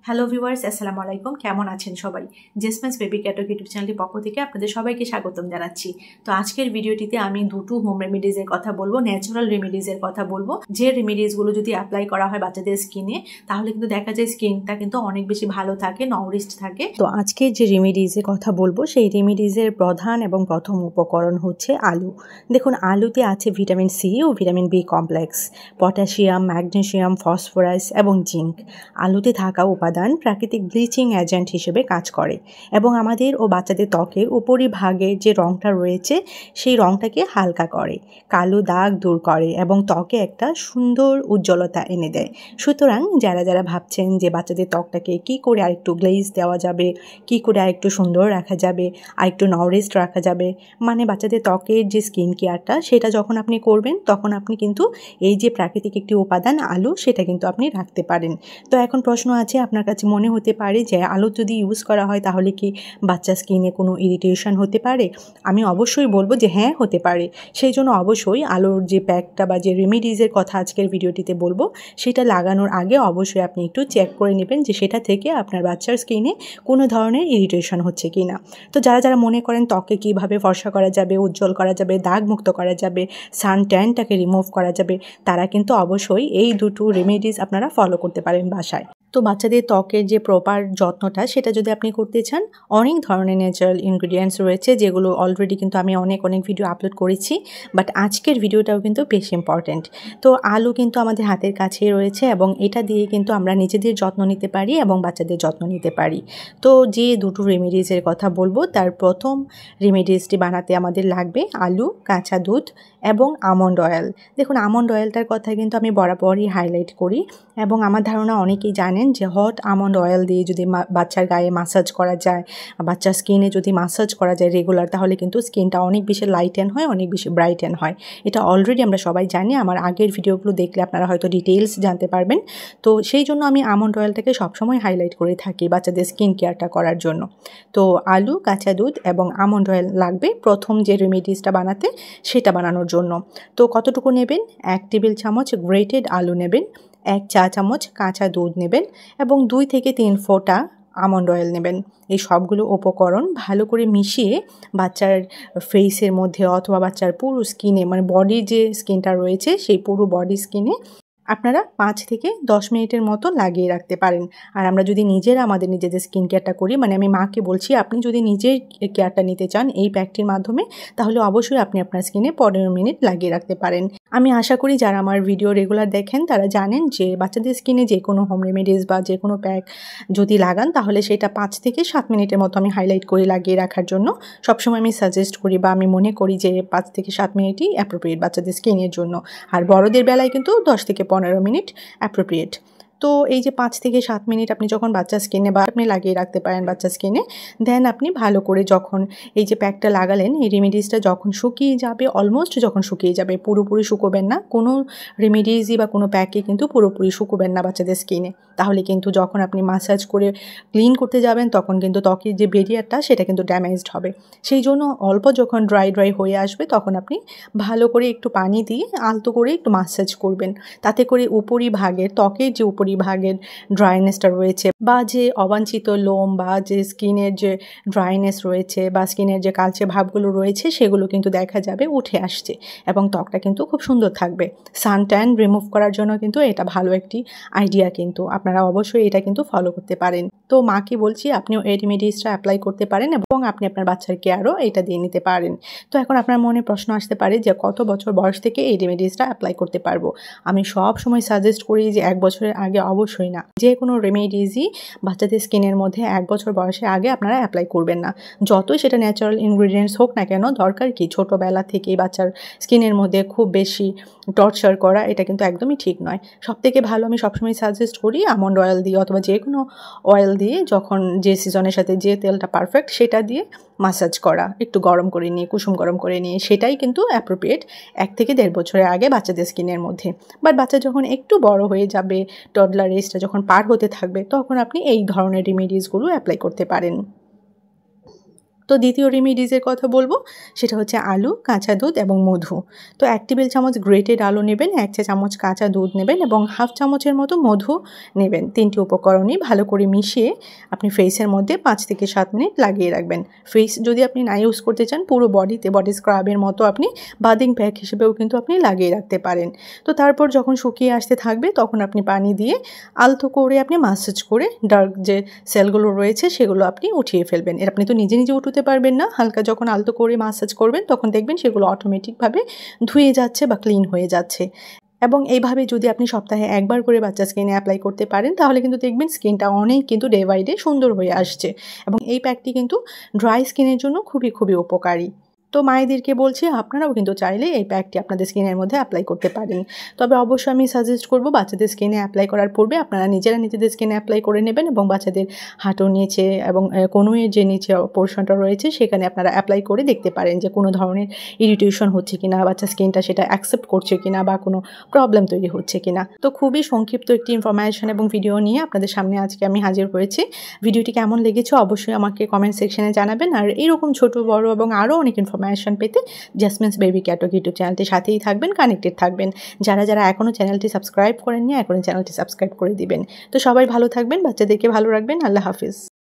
Hello viewers, আসসালামু আলাইকুম। কেমন আছেন সবাই? জেসমিনস বেবি ক্যাটক ইউটিউব চ্যানেলের পক্ষ থেকে আপনাদের সবাইকে স্বাগতম জানাচ্ছি। তো আজকের ভিডিওটিতে আমি দুটো হোম রেমেডিজের কথা বলবো, ন্যাচারাল রেমেডিজের কথা বলবো। যে রেমেডিজগুলো যদি অ্যাপ্লাই করা হয় বাচ্চাদের স্কিনে, তাহলে কিন্তু দেখা যায় স্কিনটা কিন্তু অনেক বেশি ভালো থাকে, নাউরিশড থাকে। তো আজকের যে রেমেডিজের কথা বলবো, সেই রেমেডিজের প্রধান এবং প্রথম উপকরণ হচ্ছে আলু। দেখুন, আলুতে আছে ভিটামিন সি ও vitamin B complex, potassium, magnesium, phosphorus এবং জিঙ্ক। আলুতে থাকা উপাদান প্রাকৃতিক ব্লিচিং এজেন্ট হিসেবে কাজ করে এবং আমাদের ও বাচ্চাদের ত্বকের উপরিভাগের যে রঙটা রয়েছে সেই রঙটাকে হালকা করে, কালো দাগ দূর করে এবং ত্বকে একটা সুন্দর উজ্জ্বলতা এনে দেয়। সুতরাং যারা ভাবছেন যে বাচ্চাদের ত্বকটাকে কী করে আরেকটু গ্লেজ দেওয়া যাবে, কী করে আরেকটু সুন্দর রাখা যাবে, আরেকটু নাউরিশড রাখা যাবে, মানে বাচ্চাদের ত্বকের যে স্কিন কেয়ারটা সেটা যখন আপনি করবেন, তখন আপনি কিন্তু এই যে প্রাকৃতিক একটি উপাদান আলু, সেটা কিন্তু আপনি রাখতে পারেন। তো এখন প্রশ্ন আছে, আপনার কাছে মনে হতে পারে যে আলু যদি ইউজ করা হয় তাহলে কি বাচ্চার স্কিনে কোনো ইরিটেশন হতে পারে? আমি অবশ্যই বলবো যে হ্যাঁ, হতে পারে। সেই জন্য অবশ্যই আলুর যে প্যাকটা বা যে রেমেডিজের কথা আজকের ভিডিওটিতে বলবো, সেটা লাগানোর আগে অবশ্যই আপনি একটু চেক করে নেবেন যে সেটা থেকে আপনার বাচ্চার স্কিনে কোনো ধরনের ইরিটেশন হচ্ছে কি না। তো যারা মনে করেন ত্বকে কীভাবে ফর্সা করা যাবে, উজ্জ্বল করা যাবে, দাগ মুক্ত করা যাবে, সান ট্যানটাকে রিমুভ করা যাবে, তারা কিন্তু অবশ্যই এই দুটো রেমেডিজ আপনারা ফলো করতে পারেন বাসায়। তো বাচ্চাদের ত্বকের যে প্রপার যত্নটা সেটা যদি আপনি করতে চান, অনেক ধরনের ন্যাচারাল ইনগ্রিডিয়েন্টস রয়েছে যেগুলো অলরেডি কিন্তু আমি অনেক ভিডিও আপলোড করেছি, বাট আজকের ভিডিওটাও কিন্তু বেশ ইম্পর্ট্যান্ট। তো আলু কিন্তু আমাদের হাতের কাছেই রয়েছে এবং এটা দিয়ে কিন্তু আমরা নিজেদের যত্ন নিতে পারি এবং বাচ্চাদের যত্ন নিতে পারি। তো যে দুটো রেমেডিজের কথা বলবো, তার প্রথম রেমেডিজটি বানাতে আমাদের লাগবে আলু, কাঁচা দুধ এবং আমন্ড অয়েল। দেখুন, আমন্ড অয়েলটার কথা কিন্তু আমি বরাবরই হাইলাইট করি এবং আমার ধারণা অনেকেই জানেন যে হট আমন্ড অয়েল দিয়ে যদি বাচ্চার গায়ে মাসাজ করা যায়, বাচ্চার স্কিনে যদি মাসাজ করা যায় রেগুলার, তাহলে কিন্তু স্কিনটা অনেক বেশি লাইটেন হয়, অনেক বেশি ব্রাইটেন হয়। এটা অলরেডি আমরা সবাই জানি, আমার আগের ভিডিওগুলো দেখলে আপনারা হয়তো ডিটেলস জানতে পারবেন। তো সেই জন্য আমি আমন্ড অয়েলটাকে সবসময় হাইলাইট করে থাকি বাচ্চাদের স্কিন কেয়ারটা করার জন্য। তো আলু, কাঁচা দুধ এবং আমন্ড অয়েল লাগবে প্রথম যে রেমেডিসটা বানাতে, সেটা বানানোর জন্য। তো কতটুকু নেবেন? 1 টেবিল চামচ গ্রেটেড আলু নেবেন, 1 চা চামচ কাঁচা দুধ নেবেন এবং 2 থেকে 3 ফোঁটা আমন্ড অয়েল নেবেন। এই সবগুলো উপকরণ ভালো করে মিশিয়ে বাচ্চার ফেসের মধ্যে অথবা বাচ্চার পুরো স্কিনে, মানে বডির যে স্কিনটা রয়েছে সেই পুরো বডি স্কিনে আপনারা 5 থেকে 10 মিনিটের মতো লাগিয়ে রাখতে পারেন। আর আমরা যদি আমাদের নিজেদের স্কিন কেয়ারটা করি, মানে আমি মাকে বলছি, আপনি যদি নিজের কেয়ারটা নিতে চান এই প্যাকটির মাধ্যমে, তাহলে অবশ্যই আপনি আপনার স্কিনে 15 মিনিট লাগিয়ে রাখতে পারেন। আমি আশা করি যারা আমার ভিডিও রেগুলার দেখেন তারা জানেন যে বাচ্চাদের স্কিনে যে কোনো হোম রেমেডিজ বা যে কোনো প্যাক যদি লাগান, তাহলে সেটা 5 থেকে 7 মিনিটের মতো আমি হাইলাইট করে লাগিয়ে রাখার জন্য সবসময় আমি সাজেস্ট করি, বা আমি মনে করি যে 5 থেকে 7 মিনিটই অ্যাপ্রোপ্রিয়েট বাচ্চাদের স্কিনের জন্য। আর বড়দের বেলায় কিন্তু 10 থেকে 15 মিনিট অ্যাপ্রোপ্রিয়েট। তো এই যে 5 থেকে 7 মিনিট আপনি যখন বাচ্চার স্কিনে বা আপনি লাগিয়ে রাখতে পারেন বাচ্চার স্কিনে, দেন আপনি ভালো করে যখন এই যে প্যাকটা লাগালেন, এই রেমেডিসটা যখন শুকিয়ে যাবে, অলমোস্ট যখন শুকিয়ে যাবে, পুরোপুরি শুকোবেন না, কোনো রেমেডিসই বা কোনো প্যাকে কিন্তু পুরোপুরি শুকোবেন না বাচ্চাদের স্কিনে। তাহলে কিন্তু যখন আপনি মাসাজ করে ক্লিন করতে যাবেন, তখন কিন্তু ত্বকের যে বেরিয়ারটা সেটা কিন্তু ড্যামেজড হবে। সেই জন্য অল্প যখন ড্রাই হয়ে আসবে, তখন আপনি ভালো করে একটু পানি দিয়ে আলতো করে একটু মাসাজ করবেন। তাতে করে উপরিভাগের ত্বকের যে উপরিভাগের ড্রাইনেসটা রয়েছে, বা যে অবাঞ্ছিত লোম বা যে স্কিনের যে ড্রাইনেস রয়েছে বা স্কিনের যে কালচে ভাবগুলো রয়েছে, সেগুলো কিন্তু দেখা যাবে উঠে আসছে এবং ত্বকটা কিন্তু খুব সুন্দর থাকবে। সান ট্যান রিমুভ করার জন্য কিন্তু এটা ভালো একটি আইডিয়া, কিন্তু আপনারা অবশ্যই এটা কিন্তু ফলো করতে পারেন। তো মাকে বলছি, আপনিও এই রেমেডিসটা অ্যাপ্লাই করতে পারেন এবং আপনি আপনার বাচ্চার কেয়ারও এটা দিয়ে নিতে পারেন। তো এখন আপনার মনে প্রশ্ন আসতে পারে যে কত বছর বয়স থেকে এই রেমেডিসটা অ্যাপ্লাই করতে পারবো? আমি সব সময় সাজেস্ট করি যে 1 বছরের আগে অবশ্যই না। যে কোনো রেমেডিসই বাচ্চাদের স্কিনের মধ্যে 1 বছর বয়সের আগে আপনারা অ্যাপ্লাই করবেন না। যতই সেটা ন্যাচারাল ইনগ্রিডিয়েন্টস হোক না কেন, দরকার কি ছোটোবেলা থেকেই বাচ্চার স্কিনের মধ্যে খুব বেশি টর্চার করা, এটা কিন্তু একদমই ঠিক নয়। সবথেকে ভালো আমি সবসময় সাজেস্ট করি আমন্ড অয়েল দিয়ে অথবা যে কোনো অয়েল দিয়ে, যখন যে সিজনের সাথে যে তেলটা পারফেক্ট সেটা দিয়ে মাসাজ করা, একটু গরম করে নিয়ে, কুসুম গরম করে নিয়ে, সেটাই কিন্তু অ্যাপ্রোপ্রিয়েট 1 থেকে 1.5 বছরের আগে বাচ্চাদের স্কিনের মধ্যে। বাট বাচ্চা যখন একটু বড় হয়ে যাবে, টডলার এজটা যখন পার হতে থাকবে, তখন আপনি এই ধরনের রেমেডিসগুলো অ্যাপ্লাই করতে পারেন। তো দ্বিতীয় রেমিডিজের কথা বলবো, সেটা হচ্ছে আলু, কাঁচা দুধ এবং মধু। তো 1 টেবিল চামচ গ্রেটেড আলু নেবেন, 1 চা চামচ কাঁচা দুধ নেবেন এবং হাফ চামচের মতো মধু নেবেন। 3টি উপকরণই ভালো করে মিশিয়ে আপনি ফেসের মধ্যে 5 থেকে 7 মিনিট লাগিয়ে রাখবেন। ফেস যদি আপনি না ইউজ করতে চান, পুরো বডিতে বডি স্ক্রাবের মতো আপনি বাদিং প্যাক হিসেবেও কিন্তু আপনি লাগিয়ে রাখতে পারেন। তো তারপর যখন শুকিয়ে আসতে থাকবে তখন আপনি পানি দিয়ে আলতো করে আপনি মাসাজ করে ডার্ক যে সেলগুলো রয়েছে সেগুলো আপনি উঠিয়ে ফেলবেন। এর আপনি তো নিজে নিজে উঠাতে পারবেন না, হালকা যখন আলতো করে মাসাজ করবেন তখন দেখবেন সেগুলো অটোমেটিকভাবে ধুয়ে যাচ্ছে বা ক্লিন হয়ে যাচ্ছে। এবং এইভাবে যদি আপনি সপ্তাহে একবার করে বাচ্চা স্কিনে অ্যাপ্লাই করতে পারেন তাহলে কিন্তু দেখবেন স্কিনটা অনেক কিন্তু ডে বাই ডে সুন্দর হয়ে আসছে। এবং এই প্যাকটি কিন্তু ড্রাই স্কিনের জন্য খুবই খুবই উপকারী। তো মায়েদেরকে বলছি, আপনারাও কিন্তু চাইলে এই প্যাকটি আপনাদের স্কিনের মধ্যে অ্যাপ্লাই করতে পারেন। তবে অবশ্যই আমি সাজেস্ট করব বাচ্চাদের স্কিনে অ্যাপ্লাই করার পূর্বে আপনারা নিজেদের স্কিনে অ্যাপ্লাই করে নেবেন এবং বাচ্চাদের হাঁটুর নিচে এবং কনুইয়ের যে নিচে পোর্শনটা রয়েছে সেখানে আপনারা অ্যাপ্লাই করে দেখতে পারেন যে কোনো ধরনের ইরিটেশন হচ্ছে কিনা, বাচ্চা স্কিনটা সেটা অ্যাকসেপ্ট করছে কিনা বা কোনো প্রবলেম তৈরি হচ্ছে কিনা। তো খুবই সংক্ষিপ্ত একটি ইনফরমেশন এবং ভিডিও নিয়ে আপনাদের সামনে আজকে আমি হাজির হয়েছি। ভিডিওটি কেমন লেগেছে অবশ্যই আমাকে কমেন্ট সেকশনে জানাবেন। আর এরকম ছোট বড় এবং আরও অনেক ইনফরমেশন পেতে জেসমিনস বেবি ক্যাটক ইউটিউব চ্যানেলটির সাথেই থাকবেন, কানেক্টেড থাকবেন। যারা এখনও চ্যানেলটি সাবস্ক্রাইব করেননি এখনই চ্যানেলটি সাবস্ক্রাইব করে দিবেন। তো সবাই ভালো থাকবেন, বাচ্চাদেরকে ভালো রাখবেন। আল্লাহ হাফিজ।